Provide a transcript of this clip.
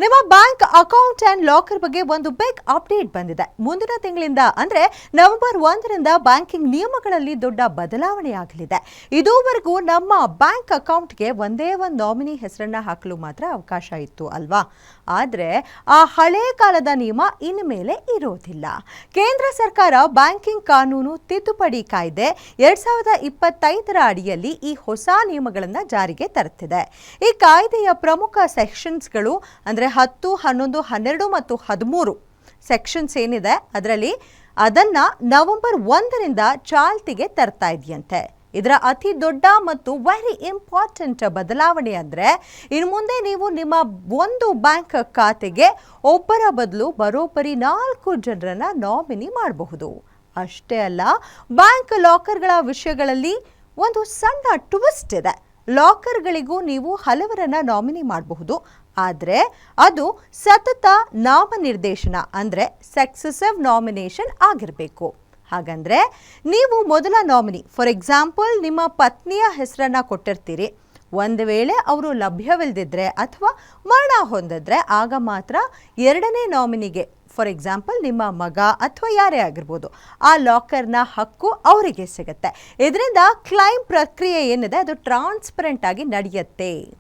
ನಿಮ್ಮ bank account and locker ಬಗ್ಗೆ ಒಂದು ಬಿಗ್ ಅಪ್ಡೇಟ್ ಬಂದಿದೆ. ಮುಂದಿನ ತಿಂಗಳಿಂದ ಅಂದ್ರೆ ನವೆಂಬರ್ 1ರಿಂದ ಬ್ಯಾಂಕಿಂಗ್ ನಿಯಮಗಳಲ್ಲಿ ದೊಡ್ಡ ಬದಲಾವಣೆ ಆಗಲಿದೆ. ಇದುವರೆಗೂ ನಮ್ಮ ಬ್ಯಾಂಕ್ ಅಕೌಂಟ್ಗೆ ಒಂದೇ ಒಂದು ನಾಮಿನಿ ಹೆಸರನ್ನ ಹಾಕಲು ಮಾತ್ರ ಅವಕಾಶ ಇತ್ತು ಅಲ್ವಾ? ಆದರೆ ಆ ಹಳೆ ಕಾಲದ ನಿಯಮ ಇನ್ಮೇಲೆ ಇರೋದಿಲ್ಲ. ಕೇಂದ್ರ ಸರ್ಕಾರ ಬ್ಯಾಂಕಿಂಗ್ ಕಾನೂನು ತಿದ್ದುಪಡಿ ಕಾಯ್ದೆ 2025ರ ಅಡಿಯಲ್ಲಿ ಈ ಹೊಸ ನಿಯಮಗಳನ್ನು ಜಾರಿಗೆ ತರುತ್ತಿದೆ. ಈ ಕಾಯ್ದೆಯ ಪ್ರಮುಖ ಸೆಕ್ಷನ್ಸ್ಗಳು ಅಂದರೆ 10, 11, 12 ಮತ್ತು 13 ಸೆಕ್ಷನ್ಸ್ ಏನಿದೆ ಅದರಲ್ಲಿ ಅದನ್ನು ನವೆಂಬರ್ 1ರಿಂದ ಚಾಲ್ತಿಗೆ ತರ್ತಾ ಇದೆಯಂತೆ. ಇದರ ಅತಿ ದೊಡ್ಡ ಮತ್ತು ವೆರಿ ಇಂಪಾರ್ಟೆಂಟ್ ಬದಲಾವಣೆ ಅಂದರೆ ಇನ್ನು ಮುಂದೆ ನೀವು ನಿಮ್ಮ ಒಂದು ಬ್ಯಾಂಕ್ ಖಾತೆಗೆ ಒಬ್ಬರ ಬದಲು ಬರೋಬ್ಬರಿ 4 ಜನರನ್ನ ನಾಮಿನಿ ಮಾಡಬಹುದು. ಅಷ್ಟೇ ಅಲ್ಲ, ಬ್ಯಾಂಕ್ ಲಾಕರ್ಗಳ ವಿಷಯಗಳಲ್ಲಿ ಒಂದು ಸಣ್ಣ ಟ್ವಿಸ್ಟ್ ಇದೆ. ಲಾಕರ್ಗಳಿಗೂ ನೀವು ಹಲವರನ್ನ ನಾಮಿನಿ ಮಾಡಬಹುದು, ಆದರೆ ಅದು ಸತತ ನಾಮನಿರ್ದೇಶನ ಅಂದರೆ ಸಕ್ಸೆಸಿವ್ ನಾಮಿನೇಷನ್ ಆಗಿರಬೇಕು. ಹಾಗಂದ್ರೆ ನೀವು ಮೊದಲ ನಾಮಿನಿ, ಫಾರ್ ಎಕ್ಸಾಂಪಲ್ ನಿಮ್ಮ ಪತ್ನಿಯ ಹೆಸರನ್ನ ಕೊಟ್ಟಿರ್ತೀರಿ. ಒಂದು ವೇಳೆ ಅವರು ಲಭ್ಯವಿಲ್ಲದಿದ್ದರೆ ಅಥವಾ ಮರಣ ಹೊಂದಿದ್ರೆ ಆಗ ಮಾತ್ರ ಎರಡನೇ ನಾಮಿನಿಗೆ, ಫಾರ್ ಎಕ್ಸಾಂಪಲ್ ನಿಮ್ಮ ಮಗ ಅಥವಾ ಯಾರೇ ಆಗಿರ್ಬೋದು, ಆ ಲಾಕರ್ನ ಹಕ್ಕು ಅವರಿಗೆ ಸಿಗುತ್ತೆ. ಇದರಿಂದ ಕ್ಲೈಮ್ ಪ್ರಕ್ರಿಯೆ ಏನಿದೆ ಅದು ಟ್ರಾನ್ಸ್ಪರೆಂಟ್ ಆಗಿ ನಡೆಯುತ್ತೆ.